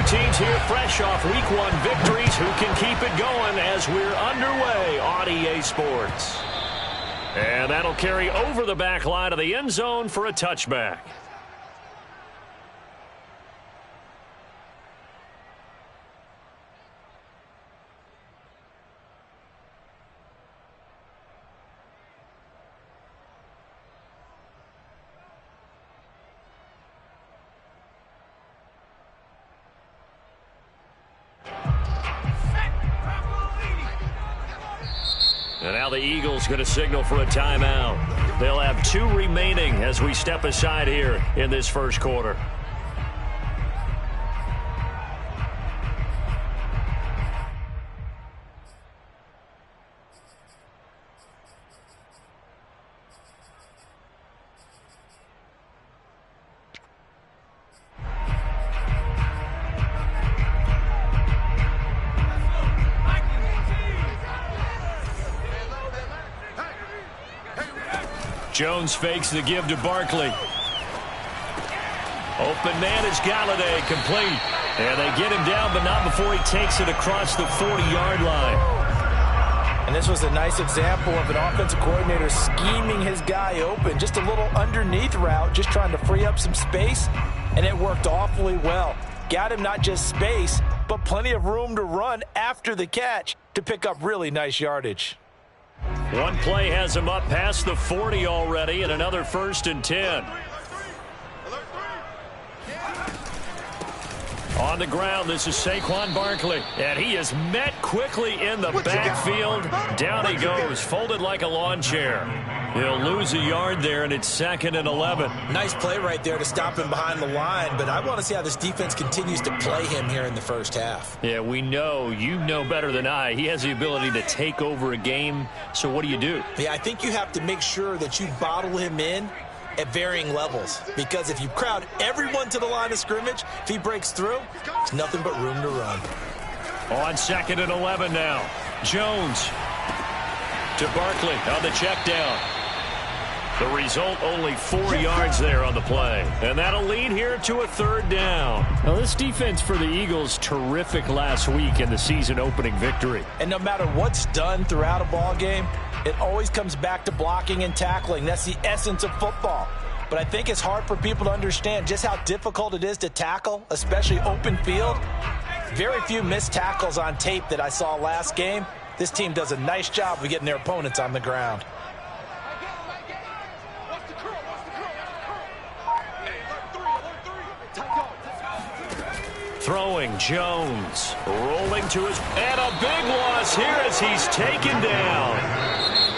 teams here fresh off Week 1 victories who can keep it going as we're underway on EA Sports. And that'll carry over the back line of the end zone for a touchback. And now the Eagles going to signal for a timeout. They'll have 2 remaining as we step aside here in this first quarter. Jones fakes the give to Barkley. Open man is Galladay, complete. And they get him down, but not before he takes it across the 40-yard line. And this was a nice example of an offensive coordinator scheming his guy open. Just a little underneath route, just trying to free up some space, and it worked awfully well. Got him not just space, but plenty of room to run after the catch to pick up really nice yardage. One play has him up past the 40 already, and another 1st and 10. On the ground, this is Saquon Barkley, and he is met quickly in the backfield. Down he goes, folded like a lawn chair. He'll lose a yard there, and it's 2nd and 11. Nice play right there to stop him behind the line, but I want to see how this defense continues to play him here in the first half. Yeah, we know. You know better than I. He has the ability to take over a game, so what do you do? Yeah, I think you have to make sure that you bottle him in at varying levels, because if you crowd everyone to the line of scrimmage, if he breaks through, there's nothing but room to run. On 2nd and 11 now. Jones to Barkley on the check down. The result, only 4 yards there on the play. And that'll lead here to a 3rd down. Now, this defense for the Eagles, terrific last week in the season-opening victory. And no matter what's done throughout a ball game, it always comes back to blocking and tackling. That's the essence of football. But I think it's hard for people to understand just how difficult it is to tackle, especially open field. Very few missed tackles on tape that I saw last game. This team does a nice job of getting their opponents on the ground. Throwing, Jones, rolling to his, and a big loss here as he's taken down.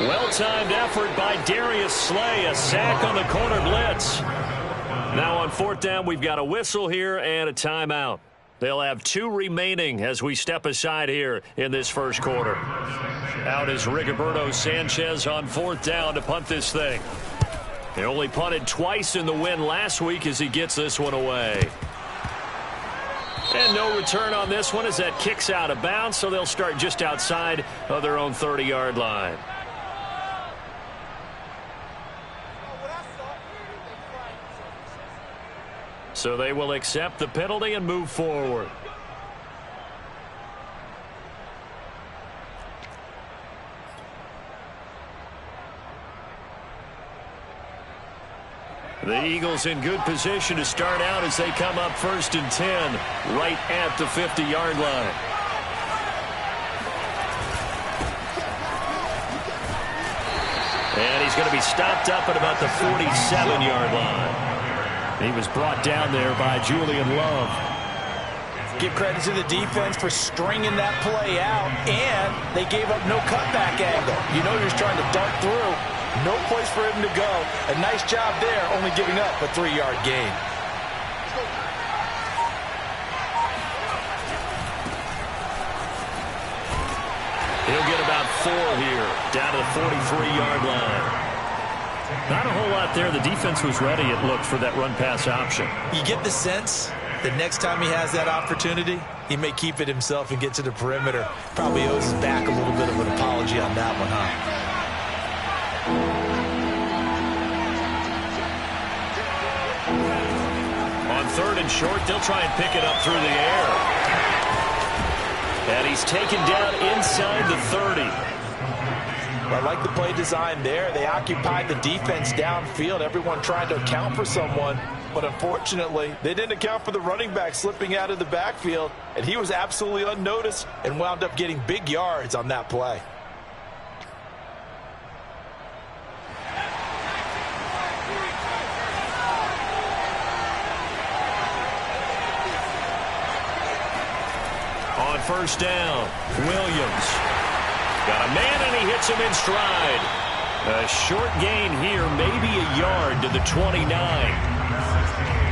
Well-timed effort by Darius Slay, a sack on the corner blitz. Now on 4th down, we've got a whistle here and a timeout. They'll have 2 remaining as we step aside here in this first quarter. Out is Rigoberto Sanchez on 4th down to punt this thing. He only punted twice in the win last week as he gets this one away. And no return on this one as that kicks out of bounds, so they'll start just outside of their own 30-yard line. So they will accept the penalty and move forward. The Eagles in good position to start out as they come up 1st and 10, right at the 50-yard line. And he's going to be stopped up at about the 47-yard line. He was brought down there by Julian Love. Give credit to the defense for stringing that play out, and they gave up no cutback angle. You know you're just trying to dart through. No place for him to go. A nice job there, only giving up a 3-yard gain. He'll get about 4 here, down to the 43-yard line. Not a whole lot there. The defense was ready, it looked, for that run-pass option. You get the sense that next time he has that opportunity, he may keep it himself and get to the perimeter. Probably owes his back a little bit of an apology on that one, huh? On 3rd and short. They'll try and pick it up through the air. And he's taken down inside the 30. I like the play design there. They occupied the defense downfield, everyone trying to account for someone. But unfortunately, they didn't account for the running back slipping out of the backfield. And he was absolutely unnoticed and wound up getting big yards on that play. On 1st down, Williams. Got a man, and he hits him in stride. A short gain here, maybe a yard to the 29.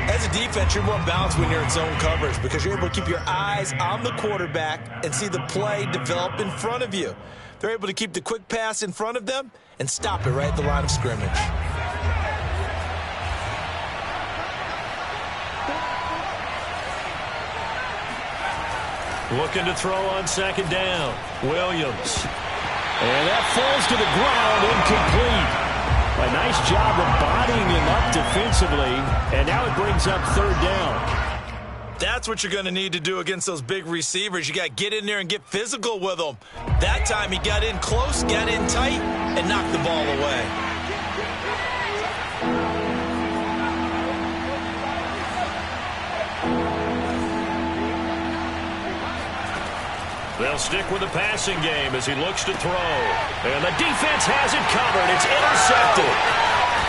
As a defense, you're more balanced when you're in zone coverage because you're able to keep your eyes on the quarterback and see the play develop in front of you. They're able to keep the quick pass in front of them and stop it right at the line of scrimmage. Looking to throw on 2nd down. Williams. And that falls to the ground, incomplete. A nice job of bodying him up defensively, and now it brings up 3rd down. That's what you're going to need to do against those big receivers. You got to get in there and get physical with them. That time he got in close, got in tight, and knocked the ball away. They'll stick with the passing game as he looks to throw. And the defense has it covered. It's intercepted.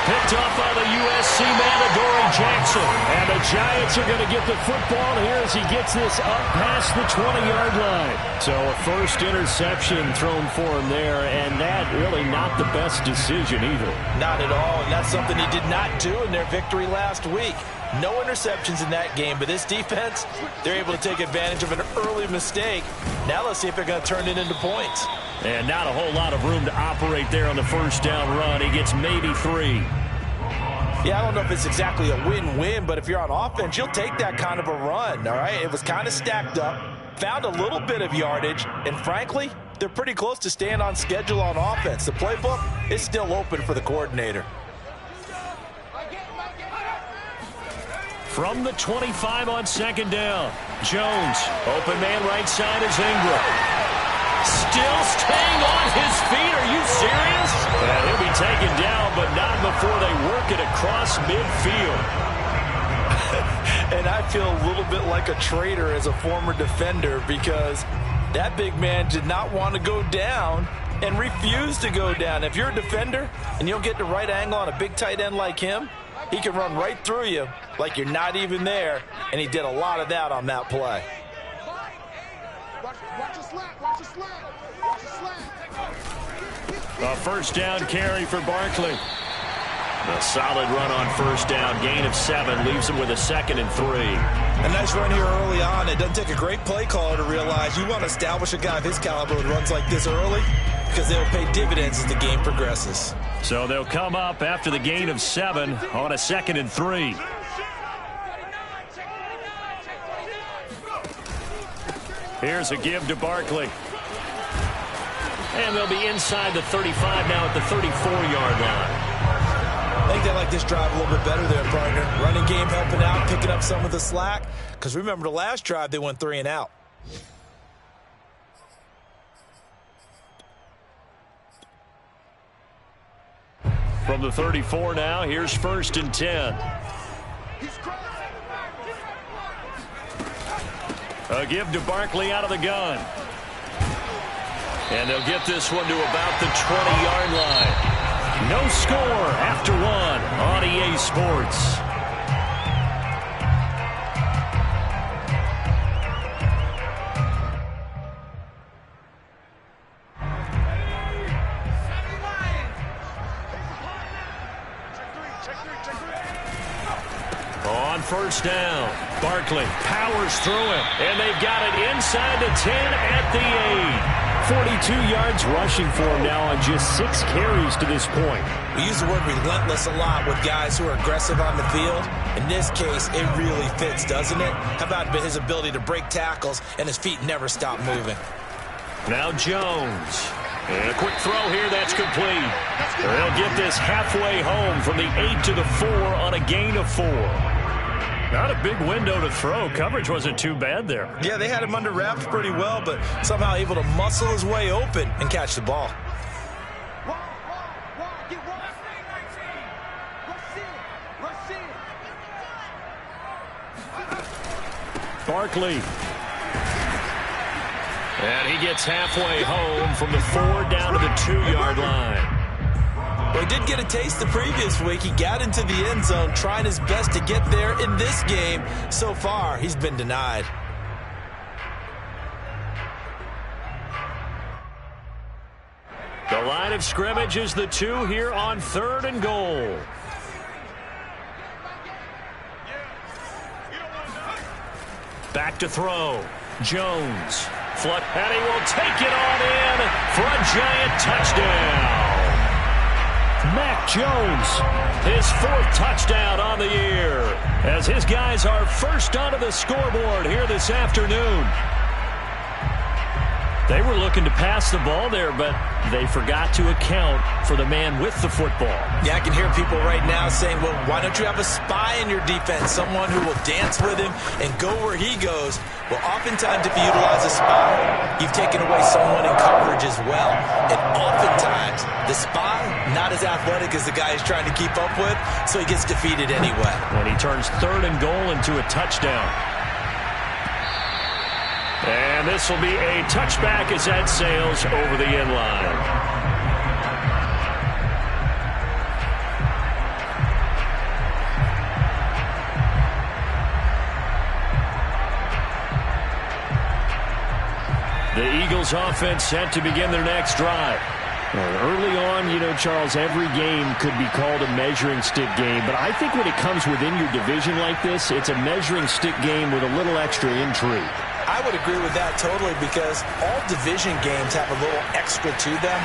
Picked up by the USC man, Adoree Jackson. And the Giants are going to get the football here as he gets this up past the 20-yard line. So a first interception thrown for him there, and that really not the best decision either. Not at all, and that's something he did not do in their victory last week. No interceptions in that game, but this defense, they're able to take advantage of an early mistake. Now let's see if they're going to turn it into points. And not a whole lot of room to operate there on the 1st down run. He gets maybe 3. Yeah, I don't know if it's exactly a win-win, but if you're on offense, you'll take that kind of a run, all right? It was kind of stacked up, found a little bit of yardage, and frankly, they're pretty close to staying on schedule on offense. The playbook is still open for the coordinator. From the 25 on 2nd down. Jones, open man right side is Ingram. Still staying on his feet. Are you serious? And he'll be taken down, but not before they work it across midfield. And I feel a little bit like a traitor as a former defender because that big man did not want to go down and refused to go down. If you're a defender and you don't get the right angle on a big tight end like him, he can run right through you like you're not even there, and he did a lot of that on that play. A 1st down carry for Barkley. A solid run on 1st down. Gain of 7 leaves him with a 2nd and 3. A nice run here early on. It doesn't take a great play caller to realize you want to establish a guy of his caliber who runs like this early because they'll pay dividends as the game progresses. So they'll come up after the gain of 7 on a 2nd and 3. Here's a give to Barkley. And they'll be inside the 35 now at the 34-yard line. I think they like this drive a little bit better there, partner. Running game helping out, picking up some of the slack. Because remember the last drive, they went 3 and out. From the 34 now, here's 1st and 10. A give to Barkley out of the gun. And they'll get this one to about the 20-yard line. No score after 1 on EA Sports. On 1st down, Barkley powers through him, and they've got it inside the 10 at the 8. 42 yards rushing for him now on just 6 carries to this point. We use the word relentless a lot with guys who are aggressive on the field. In this case, it really fits, doesn't it? How about his ability to break tackles and his feet never stop moving? Now Jones. And a quick throw here, that's complete. They'll get this halfway home from the 8 to the 4 on a gain of 4. Not a big window to throw. Coverage wasn't too bad there. Yeah, they had him under wraps pretty well, but somehow able to muscle his way open and catch the ball. Barkley. And he gets halfway home from the 4 down to the 2-yard line. Well, he did get a taste the previous week. He got into the end zone trying his best to get there in this game. So far, he's been denied. The line of scrimmage is the 2 here on 3rd and goal. Back to throw. Jones. And he will take it on in for a giant touchdown. Mac Jones, his 4th touchdown on the year, as his guys are first onto the scoreboard here this afternoon. They were looking to pass the ball there, but they forgot to account for the man with the football. Yeah, I can hear people right now saying, well, why don't you have a spy in your defense, someone who will dance with him and go where he goes? Well, oftentimes if you utilize a spy, you've taken away someone in coverage as well. And oftentimes, the spy, not as athletic as the guy he's trying to keep up with, so he gets defeated anyway. When he turns 3rd and goal into a touchdown. And this will be a touchback as that sails over the end line. The Eagles offense set to begin their next drive. Early on, you know, Charles, every game could be called a measuring stick game. But I think when it comes within your division like this, it's a measuring stick game with a little extra intrigue. I would agree with that totally because all division games have a little extra to them.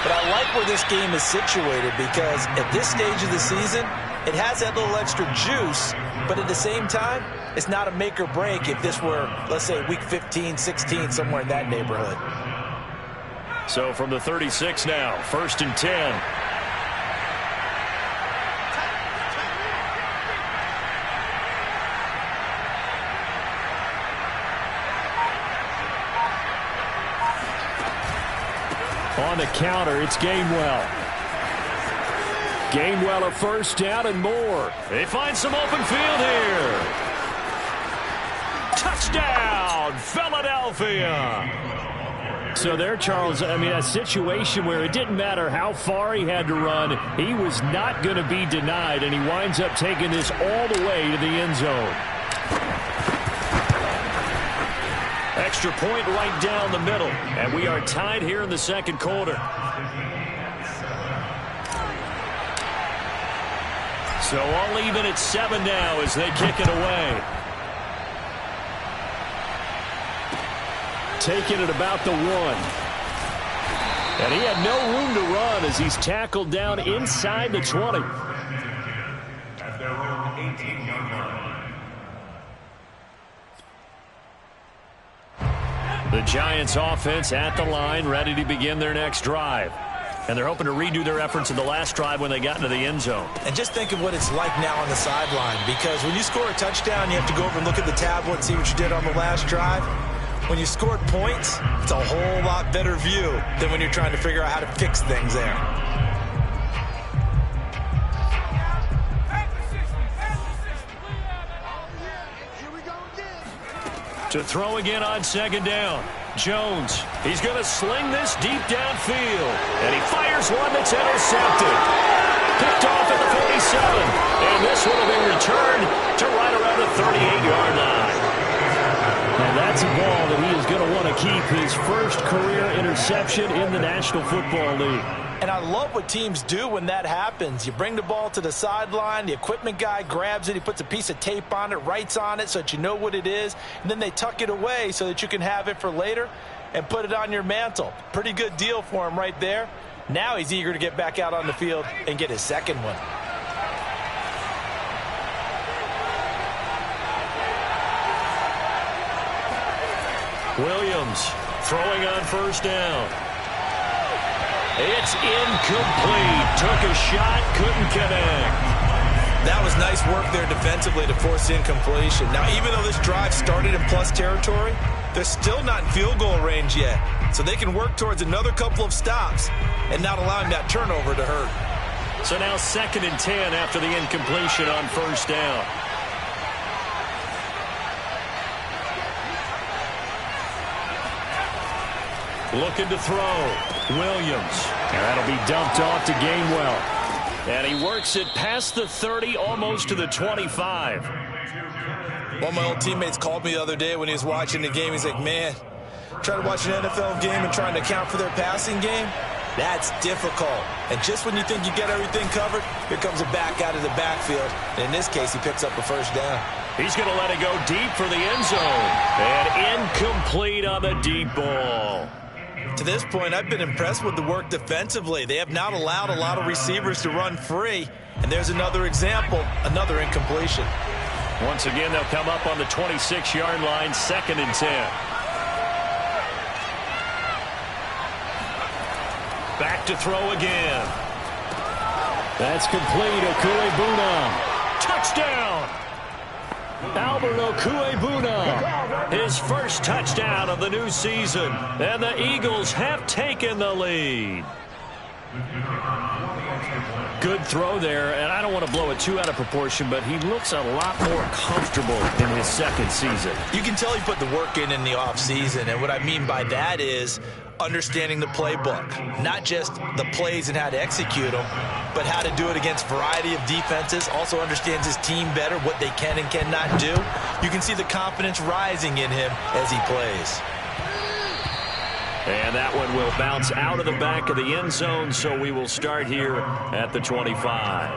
But I like where this game is situated because at this stage of the season, it has that little extra juice. But at the same time, it's not a make or break if this were, let's say, week 15, 16, somewhere in that neighborhood. So from the 36 now, 1st and 10. On the counter, it's Gainwell. Gainwell a 1st down and more. They find some open field here. Touchdown, Philadelphia. So there, Charles, I mean, a situation where it didn't matter how far he had to run, he was not going to be denied, and he winds up taking this all the way to the end zone. Extra point right down the middle, and we are tied here in the 2nd quarter. So all even at 7 now as they kick it away. Taking it about the 1. And he had no room to run as he's tackled down inside the 20. At their own 18-yard line. The Giants offense at the line, ready to begin their next drive. And they're hoping to redo their efforts in the last drive when they got into the end zone. And just think of what it's like now on the sideline, because when you score a touchdown, you have to go over and look at the tablet and see what you did on the last drive. When you scored points, it's a whole lot better view than when you're trying to figure out how to fix things there. To throw again on 2nd down. Jones, he's going to sling this deep downfield. And he fires one that's intercepted. Picked off at the 47. And this one will be returned to right around the 38-yard line. And that's a ball that he is going to want to keep, his first career interception in the National Football League. And I love what teams do when that happens. You bring the ball to the sideline, the equipment guy grabs it, he puts a piece of tape on it, writes on it so that you know what it is, and then they tuck it away so that you can have it for later and put it on your mantle. Pretty good deal for him right there. Now he's eager to get back out on the field and get his 2nd one. Williams throwing on 1st down. It's incomplete. Took a shot, couldn't connect. That was nice work there defensively to force the incompletion. Now, even though this drive started in plus territory, they're still not in field goal range yet. So they can work towards another couple of stops and not allowing that turnover to hurt. So now 2nd and 10 after the incompletion on first down. Looking to throw. Williams. And that'll be dumped off to Gainwell. And he works it past the 30, almost to the 25. One of my old teammates called me the other day when he was watching the game. He's like, man, trying to watch an NFL game and trying to account for their passing game, that's difficult. And just when you think you get everything covered, here comes a back out of the backfield. And in this case, he picks up a first down. He's going to let it go deep for the end zone. And incomplete on the deep ball. To this point, I've been impressed with the work defensively. They have not allowed a lot of receivers to run free. And there's another example, another incompletion. Once again, they'll come up on the 26-yard line, 2nd and 10. Back to throw again. That's complete. Okuegbuna. Touchdown! Albert Okuegbuna, his first touchdown of the new season. And the Eagles have taken the lead. Good throw there, and I don't want to blow it too out of proportion, but he looks a lot more comfortable in his 2nd season. You can tell he put the work in the offseason, and what I mean by that is understanding the playbook. Not just the plays and how to execute them, but how to do it against a variety of defenses. Also understands his team better, what they can and cannot do. You can see the confidence rising in him as he plays. And that one will bounce out of the back of the end zone, so we will start here at the 25.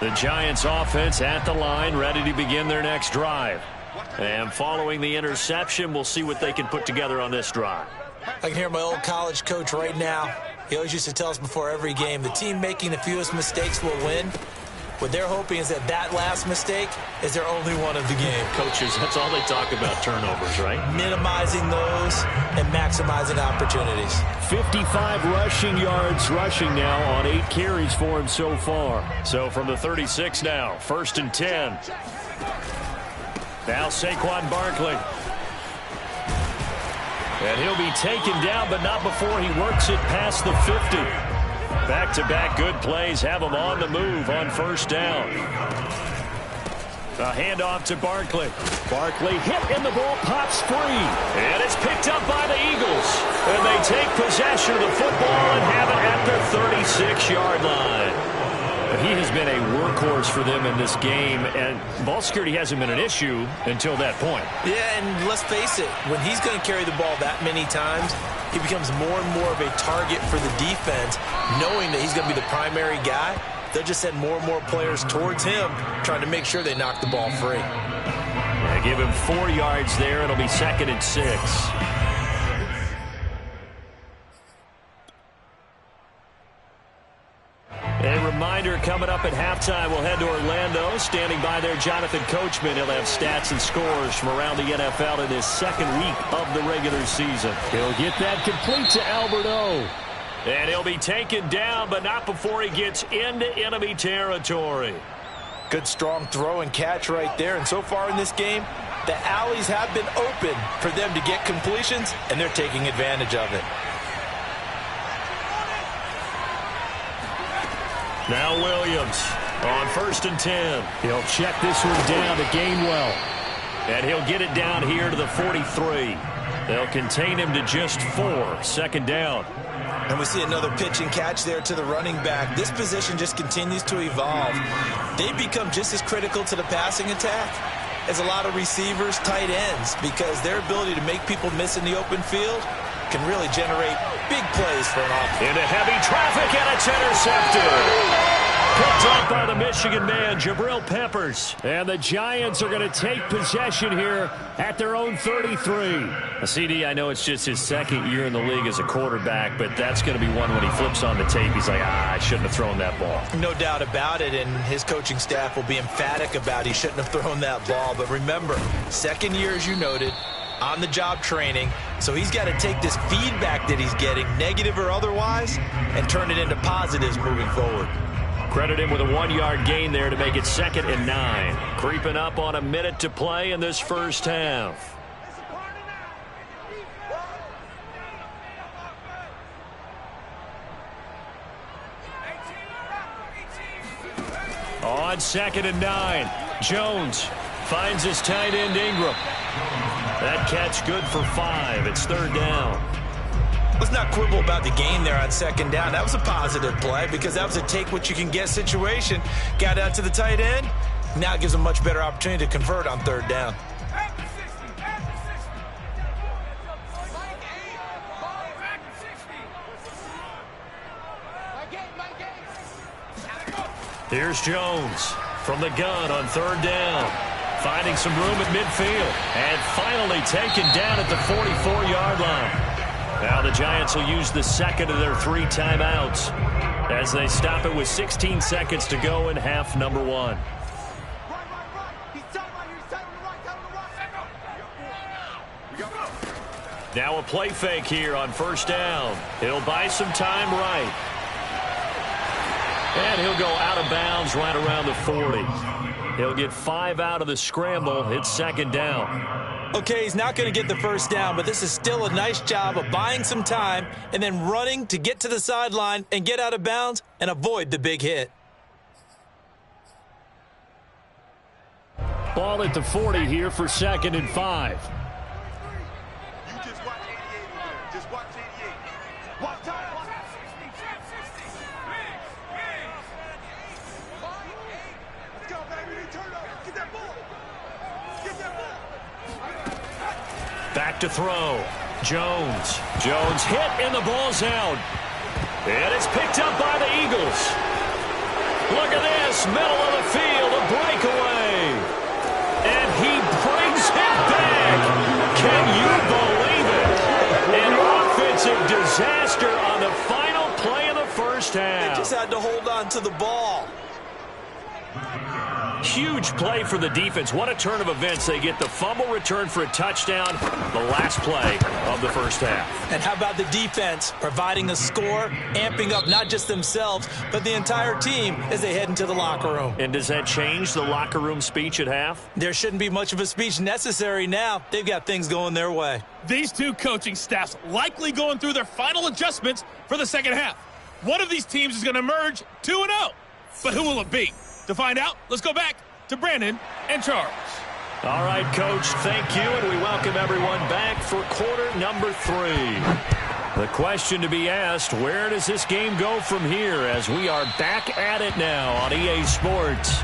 The Giants offense at the line, ready to begin their next drive. And following the interception, we'll see what they can put together on this drive. I can hear my old college coach right now. He always used to tell us before every game, the team making the fewest mistakes will win. What they're hoping is that last mistake is their only one of the game. Coaches, that's all they talk about, turnovers, right? Minimizing those and maximizing opportunities. 55 rushing yards rushing now on 8 carries for him so far. So from the 36 now, 1st and 10. Now Saquon Barkley. And he'll be taken down, but not before he works it past the 50. Back-to-back good plays have him on the move on first down. A handoff to Barkley. Barkley hit and the ball pops free. And it's picked up by the Eagles. And they take possession of the football and have it at the 36-yard line. He has been a workhorse for them in this game, and ball security hasn't been an issue until that point. Yeah, and let's face it, when he's going to carry the ball that many times, he becomes more and more of a target for the defense, knowing that he's going to be the primary guy. They'll just send more and more players towards him, trying to make sure they knock the ball free. Yeah, give him 4 yards there. It'll be 2nd and 6. A reminder, coming up at halftime, we'll head to Orlando. Standing by there, Jonathan Coachman. He'll have stats and scores from around the NFL in his 2nd week of the regular season. He'll get that complete to Albert O. And he'll be taken down, but not before he gets into enemy territory. Good strong throw and catch right there. And so far in this game, the alleys have been open for them to get completions, and they're taking advantage of it. Now Williams on 1st and 10. He'll check this one down to Gainwell. And he'll get it down here to the 43. They'll contain him to just 4. 2nd down. And we see another pitch and catch there to the running back. This position just continues to evolve. They become just as critical to the passing attack as a lot of receivers, tight ends, because their ability to make people miss in the open field can really generate big plays for an offense. Into heavy traffic, and it's intercepted. Picked up by the Michigan man, Jabril Peppers. And the Giants are going to take possession here at their own 33. CD, I know it's just his 2nd year in the league as a quarterback, but that's going to be one when he flips on the tape. He's like, I shouldn't have thrown that ball. No doubt about it, and his coaching staff will be emphatic about he shouldn't have thrown that ball. But remember, 2nd year, as you noted, on-the-job training, so he's got to take this feedback that he's getting, negative or otherwise, and turn it into positives moving forward. Credit him with a 1-yard gain there to make it 2nd and 9. Creeping up on a minute to play in this first half. On 2nd and 9, Jones finds his tight end Ingram. That catch good for 5. It's 3rd down. Let's not quibble about the gain there on 2nd down. That was a positive play because that was a take-what-you-can-get situation. Got out to the tight end. Now it gives him a much better opportunity to convert on 3rd down. Here's Jones from the gun on 3rd down. Finding some room at midfield. And finally taken down at the 44-yard line. Now the Giants will use the 2nd of their 3 timeouts as they stop it with 16 seconds to go in half number 1. Now a play fake here on 1st down. He'll buy some time right. And he'll go out of bounds right around the 40. He'll get 5 out of the scramble. It's 2nd down. Okay, he's not going to get the 1st down, but this is still a nice job of buying some time and then running to get to the sideline and get out of bounds and avoid the big hit. Ball at the 40 here for 2nd and 5. Back to throw. Jones. Jones hit and the ball's out. And it's picked up by the Eagles. Look at this. Middle of the field. A breakaway. And he brings it back. Can you believe it? An offensive disaster on the final play of the first half. They just had to hold on to the ball. Huge play for the defense. What a turn of events. They get the fumble return for a touchdown, the last play of the first half. And how about the defense providing a score, amping up not just themselves, but the entire team as they head into the locker room. And does that change the locker room speech at half? There shouldn't be much of a speech necessary now. They've got things going their way. These two coaching staffs likely going through their final adjustments for the second half. One of these teams is going to emerge 2-0. But who will it be? To find out, let's go back to Brandon and Charles. All right, Coach, thank you, and we welcome everyone back for quarter number 3. The question to be asked, where does this game go from here as we are back at it now on EA Sports?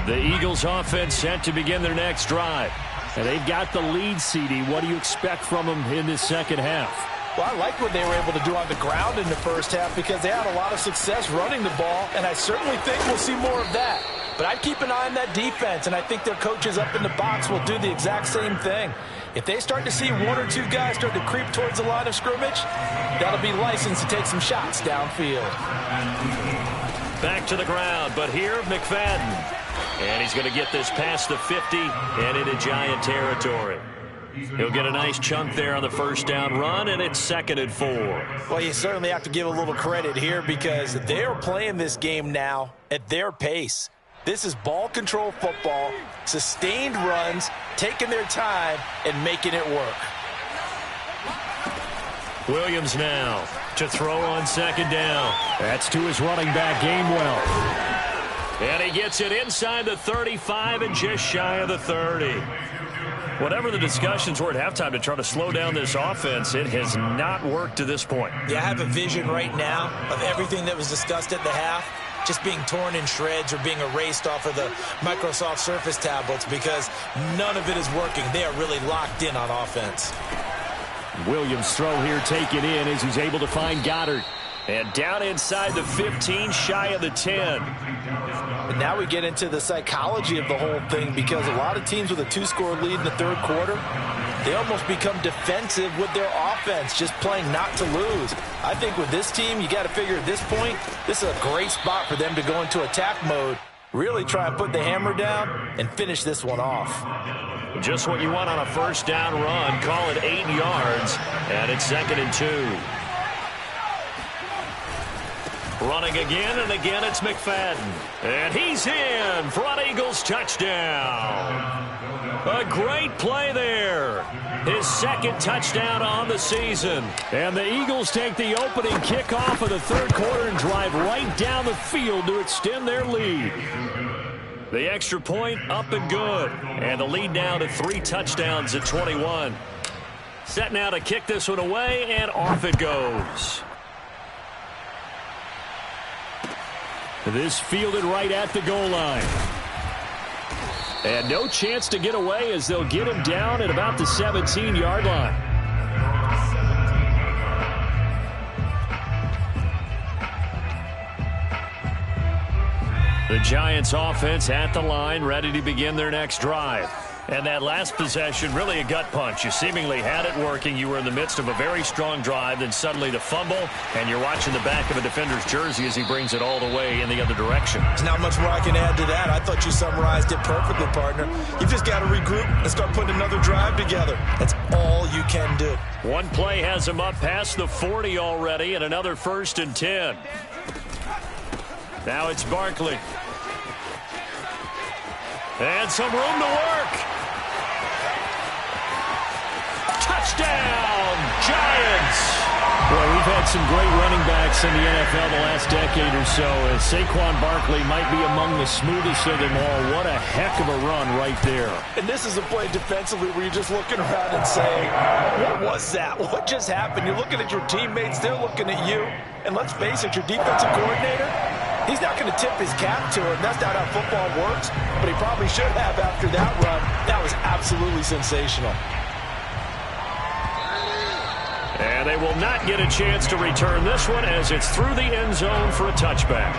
The Eagles offense set to begin their next drive. And they've got the lead, CD. What do you expect from them in this second half? Well, I like what they were able to do on the ground in the first half because they had a lot of success running the ball, and I certainly think we'll see more of that. But I'd keep an eye on that defense, and I think their coaches up in the box will do the exact same thing. If they start to see 1 or 2 guys start to creep towards the line of scrimmage, that'll be licensed to take some shots downfield. Back to the ground, but here, McFadden. And he's going to get this past the 50 and into Giant territory. He'll get a nice chunk there on the first down run, and it's 2nd and 4. Well, you certainly have to give a little credit here because they are playing this game now at their pace. This is ball control football, sustained runs, taking their time, and making it work. Williams now to throw on 2nd down. That's to his running back, Gainwell. And he gets it inside the 35 and just shy of the 30. Whatever the discussions were at halftime to try to slow down this offense, it has not worked to this point. Yeah, I have a vision right now of everything that was discussed at the half just being torn in shreds or being erased off of the Microsoft Surface tablets because none of it is working. They are really locked in on offense. Williams' throw here taken in as he's able to find Goddard. And down inside the 15, shy of the 10. And now we get into the psychology of the whole thing because a lot of teams with a 2-score lead in the third quarter, they almost become defensive with their offense, just playing not to lose. I think with this team, you got to figure at this point, this is a great spot for them to go into attack mode, really try and put the hammer down and finish this one off. Just what you want on a first down run. Call it 8 yards, and it's 2nd and 2. Running again and again, it's McFadden. And he's in for an Eagles touchdown. A great play there. His 2nd touchdown on the season. And the Eagles take the opening kickoff of the third quarter and drive right down the field to extend their lead. The extra point up and good. And the lead now to 3 touchdowns at 21. Set now to kick this one away, and off it goes. This fielded right at the goal line. And no chance to get away as they'll get him down at about the 17-yard line. The Giants offense at the line, ready to begin their next drive. And that last possession, really a gut punch. You seemingly had it working. You were in the midst of a very strong drive, then suddenly the fumble, and you're watching the back of a defender's jersey as he brings it all the way in the other direction. There's not much more I can add to that. I thought you summarized it perfectly, partner. You've just got to regroup and start putting another drive together. That's all you can do. One play has him up past the 40 already, and another 1st and 10. Now it's Barkley. And some room to work. Touchdown, Giants! Boy, we've had some great running backs in the NFL the last decade or so. As Saquon Barkley might be among the smoothest of them all. What a heck of a run right there. And this is a play defensively where you're just looking around and saying, what was that? What just happened? You're looking at your teammates, they're looking at you. And let's face it, your defensive coordinator, he's not going to tip his cap to him. That's not how football works. But he probably should have after that run. That was absolutely sensational. And they will not get a chance to return this one as it's through the end zone for a touchback.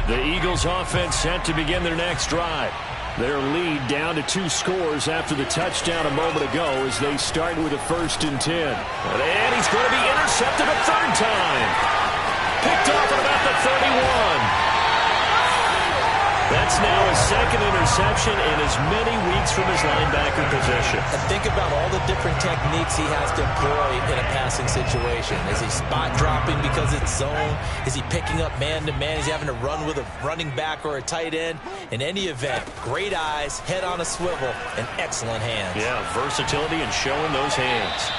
The Eagles offense set to begin their next drive. Their lead down to 2 scores after the touchdown a moment ago as they start with a 1st and 10. And he's going to be intercepted a 3rd time. Picked off at about the 31. That's now his 2nd interception in as many weeks from his linebacker position. And think about all the different techniques he has to employ in a passing situation. Is he spot dropping because it's zone? Is he picking up man-to-man? Is he having to run with a running back or a tight end? In any event, great eyes, head on a swivel, and excellent hands. Yeah, versatility and showing those hands.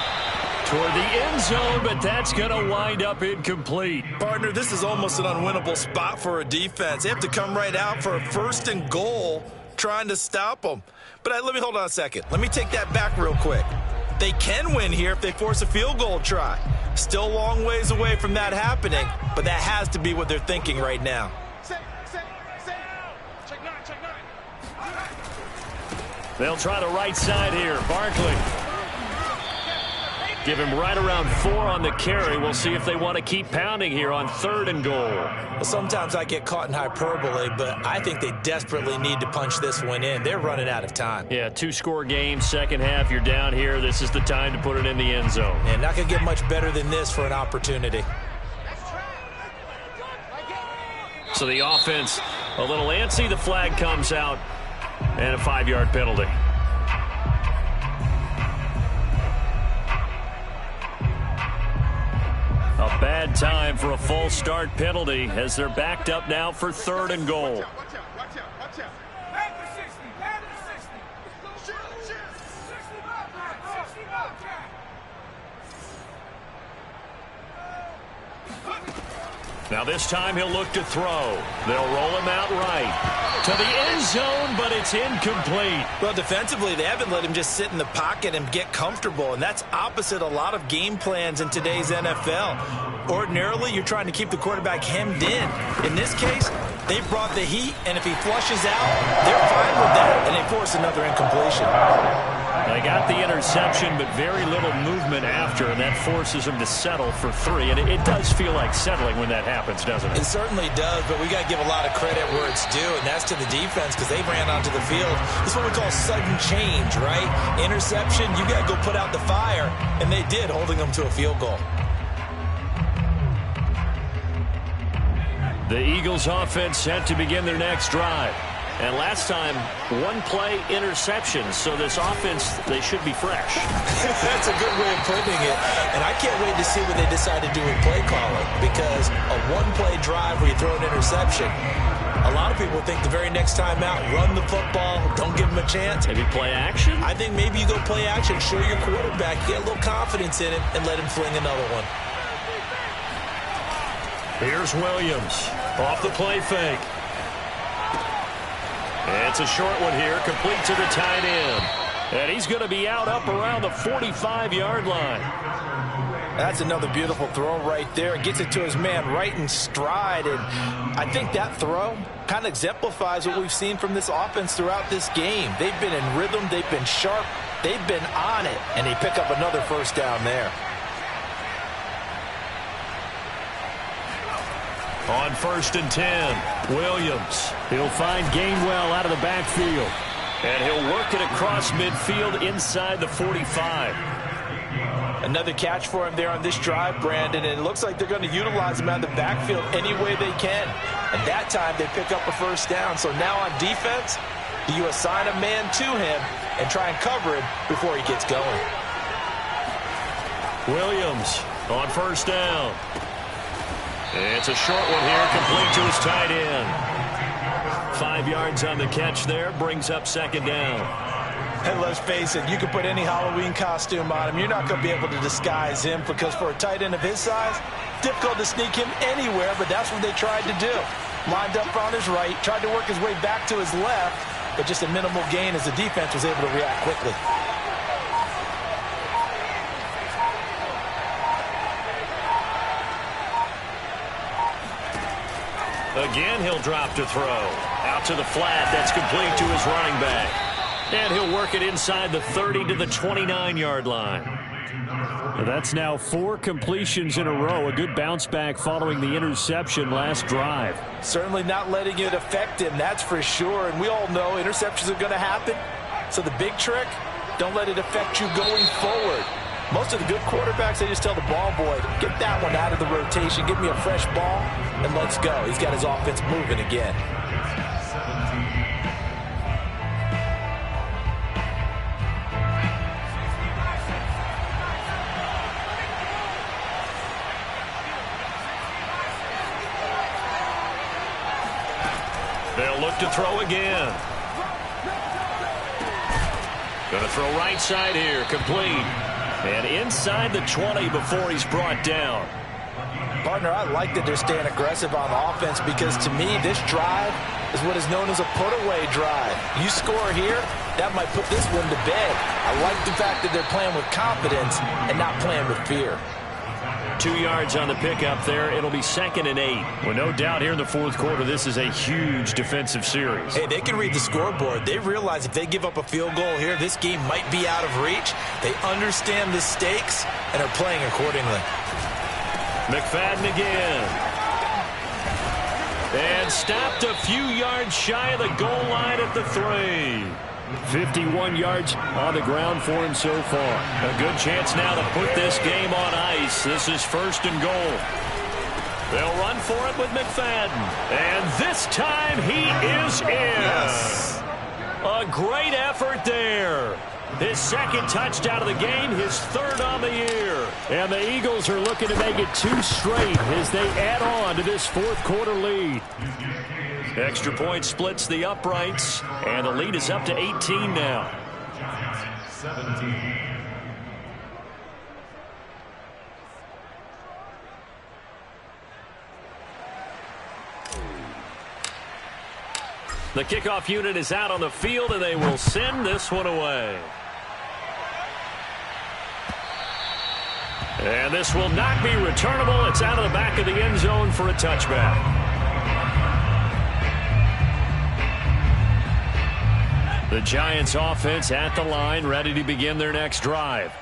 Toward the end zone, but that's going to wind up incomplete. Partner, this is almost an unwinnable spot for a defense. They have to come right out for a 1st and goal trying to stop them. But let me hold on a second. Let me take that back real quick. They can win here if they force a field goal try. Still a long ways away from that happening, but that has to be what they're thinking right now. They'll try the right side here. Barkley. Give him right around 4 on the carry. We'll see if they want to keep pounding here on 3rd and goal. Well, sometimes I get caught in hyperbole, but I think they desperately need to punch this one in. They're running out of time. Yeah, 2-score game, second half. You're down here. This is the time to put it in the end zone. And not going to get much better than this for an opportunity. So the offense a little antsy. The flag comes out and a 5-yard penalty. A bad time for a false start penalty as they're backed up now for 3rd and goal. Now this time he'll look to throw. They'll roll him out right to the end zone, but it's incomplete. Well, defensively, they haven't let him just sit in the pocket and get comfortable, and that's opposite a lot of game plans in today's NFL. Ordinarily, you're trying to keep the quarterback hemmed in. In this case, they brought the heat, and if he flushes out, they're fine with that, and they force another incompletion. They got the interception, but very little movement after, and that forces them to settle for 3. And it does feel like settling when that happens, doesn't it? It certainly does, but we got to give a lot of credit where it's due, and that's to the defense because they ran onto the field. This is what we call sudden change, right? Interception, you got to go put out the fire, and they did, holding them to a field goal. The Eagles offense set to begin their next drive. And last time, one-play interception. So this offense, they should be fresh. That's a good way of putting it. And I can't wait to see what they decide to do with play calling. Because a one-play drive where you throw an interception, a lot of people think the very next time out, run the football, don't give them a chance. Maybe play action? I think maybe you go play action, show your quarterback, get a little confidence in it, and let him fling another one. Here's Williams off the play fake. It's a short one here, complete to the tight end. And he's going to be out up around the 45-yard line. That's another beautiful throw right there. Gets it to his man right in stride. And I think that throw kind of exemplifies what we've seen from this offense throughout this game. They've been in rhythm. They've been sharp. They've been on it. And they pick up another first down there. On 1st and 10, Williams. He'll find Gainwell out of the backfield. And he'll work it across midfield inside the 45. Another catch for him there on this drive, Brandon. And it looks like they're going to utilize him out of the backfield any way they can. And that time they pick up a first down. So now on defense, do you assign a man to him and try and cover him before he gets going? Williams on 1st down. It's a short one here, complete to his tight end. 5 yards on the catch there, brings up 2nd down. And let's face it, you can put any Halloween costume on him. You're not going to be able to disguise him because for a tight end of his size, difficult to sneak him anywhere, but that's what they tried to do. Lined up on his right, tried to work his way back to his left, but just a minimal gain as the defense was able to react quickly. Again, he'll drop to throw. Out to the flat. That's complete to his running back. And he'll work it inside the 30 to the 29-yard line. That's now 4 completions in a row. A good bounce back following the interception last drive. Certainly not letting it affect him, that's for sure. And we all know interceptions are going to happen. So the big trick, don't let it affect you going forward. Most of the good quarterbacks, they just tell the ball boy, get that one out of the rotation, give me a fresh ball, and let's go. He's got his offense moving again. They'll look to throw again. Going to throw right side here, complete. And inside the 20 before he's brought down. Partner, I like that they're staying aggressive on offense because to me, this drive is what is known as a put-away drive. You score here, that might put this one to bed. I like the fact that they're playing with confidence and not playing with fear. 2 yards on the pickup there. It'll be 2nd and 8. Well, no doubt here in the 4th quarter, this is a huge defensive series. Hey, they can read the scoreboard. They realize if they give up a field goal here, this game might be out of reach. They understand the stakes and are playing accordingly. McFadden again. And stopped a few yards shy of the goal line at the 3. 51 yards on the ground for him so far. A good chance now to put this game on ice. This is 1st and goal. They'll run for it with McFadden. And this time he is in. Yes. A great effort there. His 2nd touchdown of the game, his 3rd on the year. And the Eagles are looking to make it 2 straight as they add on to this 4th quarter lead. Extra point splits the uprights, and the lead is up to 18 now. 17. The kickoff unit is out on the field, and they will send this one away. And this will not be returnable. It's out of the back of the end zone for a touchback. The Giants offense at the line, ready to begin their next drive.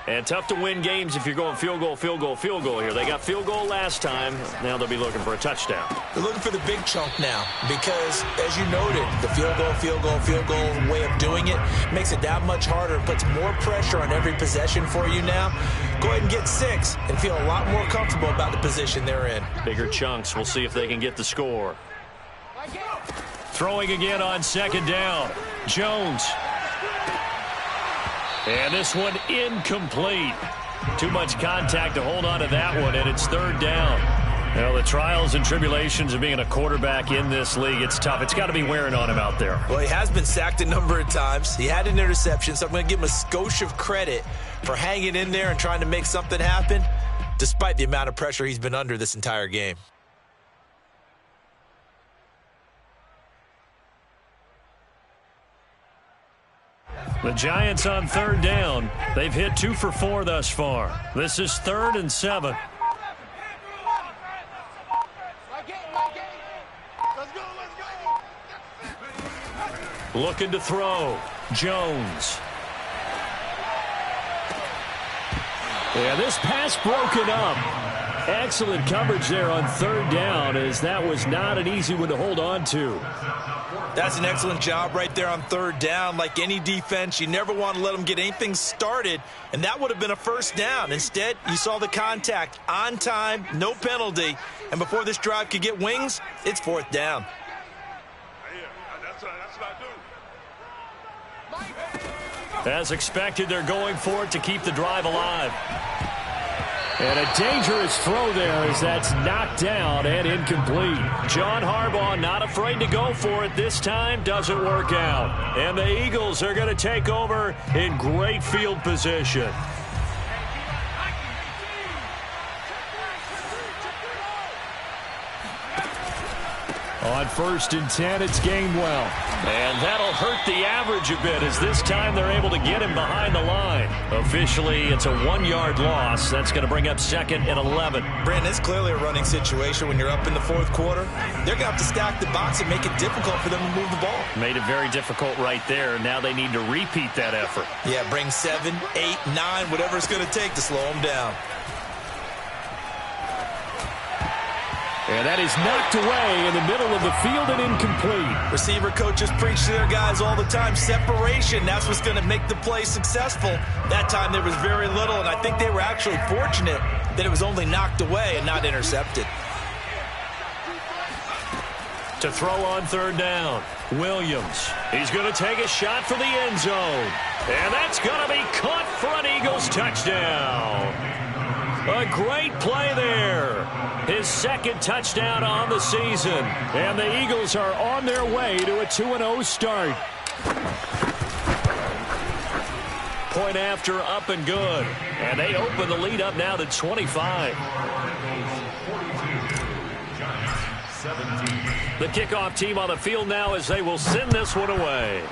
And tough to win games if you're going field goal, field goal, field goal here. They got field goal last time. Now they'll be looking for a touchdown. They're looking for the big chunk now because, as you noted, the field goal, field goal, field goal way of doing it makes it that much harder. It puts more pressure on every possession for you now. Go ahead and get 6 and feel a lot more comfortable about the position they're in. Bigger chunks. We'll see if they can get the score. Throwing again on second down. Jones. And this one incomplete. Too much contact to hold on to that one, and it's third down. Well, the trials and tribulations of being a quarterback in this league, it's tough. It's got to be wearing on him out there. Well, he has been sacked a number of times. He had an interception, so I'm going to give him a skosh of credit for hanging in there and trying to make something happen, despite the amount of pressure he's been under this entire game. The Giants on third down. They've hit 2 for 4 thus far. This is 3rd and 7. Looking to throw. Jones. Yeah, this pass broken up. Excellent coverage there on third down, as that was not an easy one to hold on to. That's an excellent job right there on third down. Like any defense, you never want to let them get anything started, and that would have been a first down. Instead, you saw the contact on time, no penalty, and before this drive could get wings, it's 4th down. As expected, they're going for it to keep the drive alive. And a dangerous throw there as that's knocked down and incomplete. John Harbaugh not afraid to go for it this time. Doesn't work out. And the Eagles are going to take over in great field position. On 1st and 10, it's Gainwell. And that'll hurt the average a bit as this time they're able to get him behind the line. Officially, it's a 1-yard loss. That's going to bring up 2nd and 11. Brandon, it's clearly a running situation when you're up in the 4th quarter. They're going to have to stack the box and make it difficult for them to move the ball. Made it very difficult right there. Now they need to repeat that effort. Yeah, bring 7, 8, 9, whatever it's going to take to slow them down. And that is knocked away in the middle of the field and incomplete. Receiver coaches preach to their guys all the time. Separation, that's what's going to make the play successful. That time there was very little, and I think they were actually fortunate that it was only knocked away and not intercepted. To throw on third down, Williams. He's going to take a shot for the end zone. And that's going to be caught for an Eagles touchdown. A great play there. His 2nd touchdown on the season. And the Eagles are on their way to a 2-0 start. Point after, up and good. And they open the lead up now to 25. The kickoff team on the field now as they will send this one away.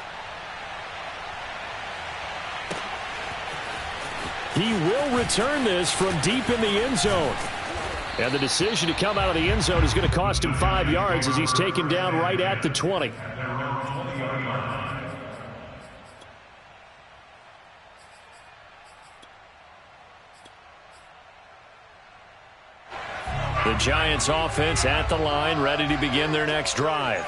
He will return this from deep in the end zone. And the decision to come out of the end zone is going to cost him 5 yards as he's taken down right at the 20. The Giants offense at the line, ready to begin their next drive.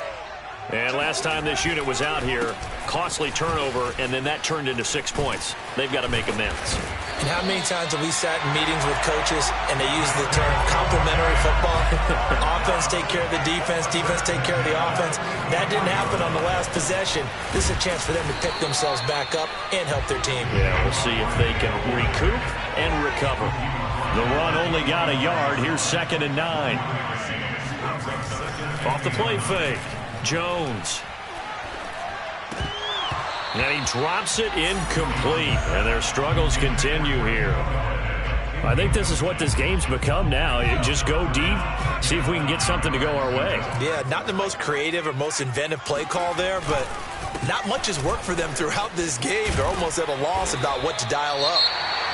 And last time this unit was out here, costly turnover, and then that turned into 6 points. They've got to make amends. And how many times have we sat in meetings with coaches and they use the term complementary football? Offense take care of the defense, defense take care of the offense. That didn't happen on the last possession. This is a chance for them to pick themselves back up and help their team. Yeah, we'll see if they can recoup and recover. The run only got a yard. Here's 2nd and 9. Off the play fake. Jones. And he drops it incomplete. And their struggles continue here. I think this is what this game's become now. You just go deep, see if we can get something to go our way. Yeah, not the most creative or most inventive play call there, but not much has worked for them throughout this game. They're almost at a loss about what to dial up.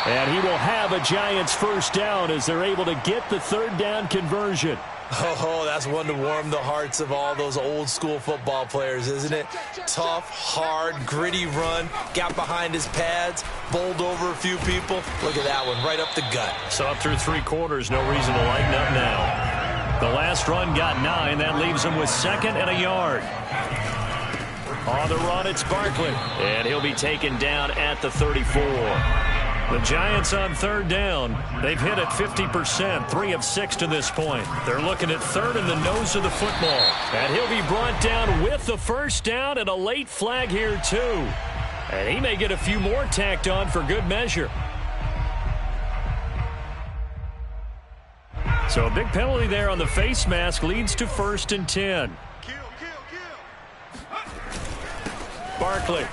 And he will have a Giants first down as they're able to get the third down conversion. Oh, that's one to warm the hearts of all those old school football players, isn't it? Tough, hard, gritty run, got behind his pads, bowled over a few people. Look at that one, right up the gut. So up through 3 quarters, no reason to lighten up now. The last run got 9. That leaves him with 2nd and a yard. On the run, it's Barkley. And he'll be taken down at the 34. The Giants on third down. They've hit at 50%, 3 of 6 to this point. They're looking at third in the nose of the football. And he'll be brought down with the first down and a late flag here, too. And he may get a few more tacked on for good measure. So a big penalty there on the face mask leads to 1st and 10. Barkley.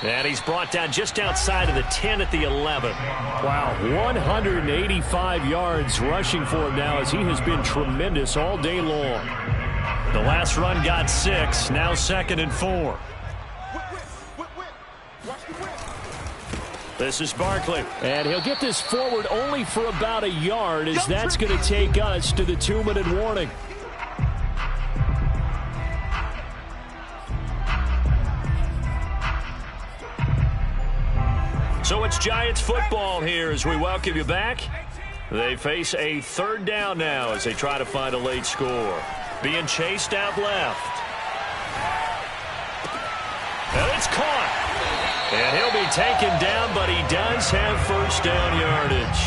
And he's brought down just outside of the 10 at the 11. Wow, 185 yards rushing for him now as he has been tremendous all day long. The last run got 6, now 2nd and 4. This is Barkley, and he'll get this forward only for about a yard as that's going to take us to the 2-minute warning. So it's Giants football here as we welcome you back. They face a third down now as they try to find a late score. Being chased out left. And it's caught. And he'll be taken down, but he does have first down yardage.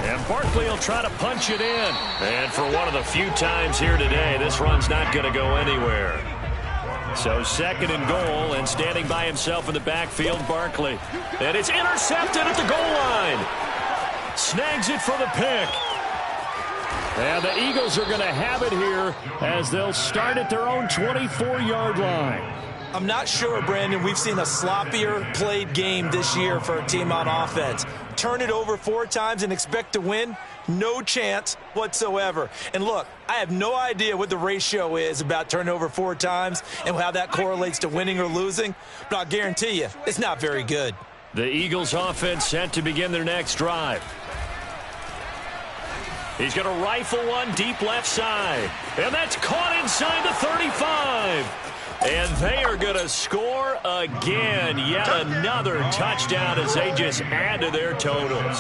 And Barkley will try to punch it in. And for one of the few times here today, this run's not going to go anywhere. So 2nd and goal, and standing by himself in the backfield, Barkley. And it's intercepted at the goal line. Snags it for the pick. And the Eagles are going to have it here as they'll start at their own 24-yard line. I'm not sure, Brandon, we've seen a sloppier played game this year for a team on offense. Turn it over 4 times and expect to win? No chance whatsoever. And look, I have no idea what the ratio is about turning over 4 times and how that correlates to winning or losing, but I'll guarantee you it's not very good. The Eagles offense set to begin their next drive. He's going to rifle one deep left side. And that's caught inside the 35. And they are going to score again. Yet another touchdown as they just add to their totals.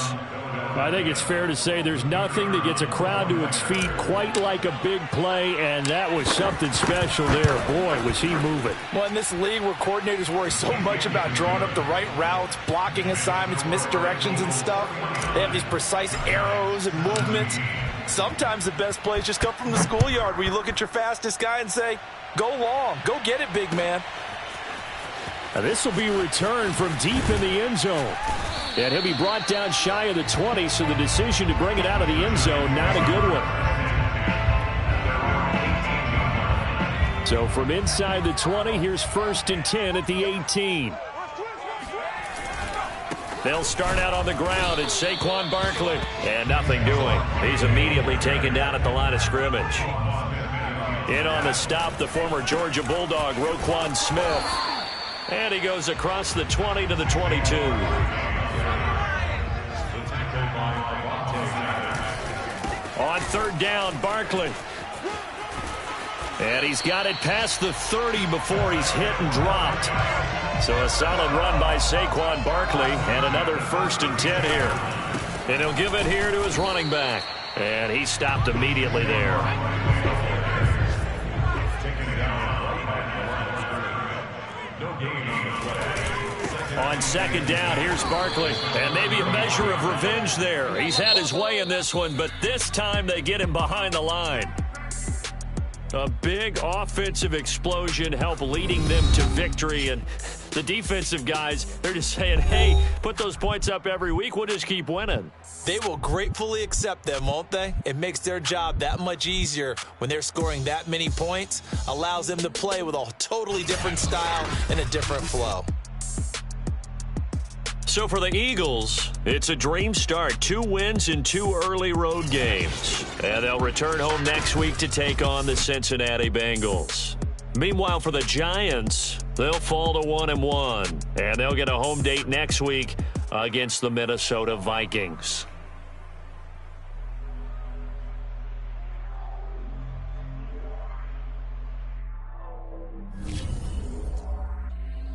I think it's fair to say there's nothing that gets a crowd to its feet quite like a big play, and that was something special there. Boy, was he moving. Well, in this league where coordinators worry so much about drawing up the right routes, blocking assignments, misdirections and stuff, they have these precise arrows and movements. Sometimes the best plays just come from the schoolyard where you look at your fastest guy and say, go long, go get it, big man. Now this will be returned from deep in the end zone. And he'll be brought down shy of the 20, so the decision to bring it out of the end zone, not a good one. So from inside the 20, here's 1st and 10 at the 18. They'll start out on the ground. It's Saquon Barkley. And nothing doing. He's immediately taken down at the line of scrimmage. In on the stop, the former Georgia Bulldog, Roquan Smith. And he goes across the 20 to the 22. On third down, Barkley. And he's got it past the 30 before he's hit and dropped. So a solid run by Saquon Barkley and another 1st and 10 here. And he'll give it here to his running back. And he stopped immediately there. On 2nd down, here's Barkley. And maybe a measure of revenge there. He's had his way in this one, but this time they get him behind the line. A big offensive explosion helped leading them to victory. And the defensive guys, they're just saying, hey, put those points up every week. We'll just keep winning. They will gratefully accept them, won't they? It makes their job that much easier when they're scoring that many points. Allows them to play with a totally different style and a different flow. So for the Eagles, it's a dream start. 2 wins in 2 early road games. And they'll return home next week to take on the Cincinnati Bengals. Meanwhile, for the Giants, they'll fall to 1-1. And they'll get a home date next week against the Minnesota Vikings.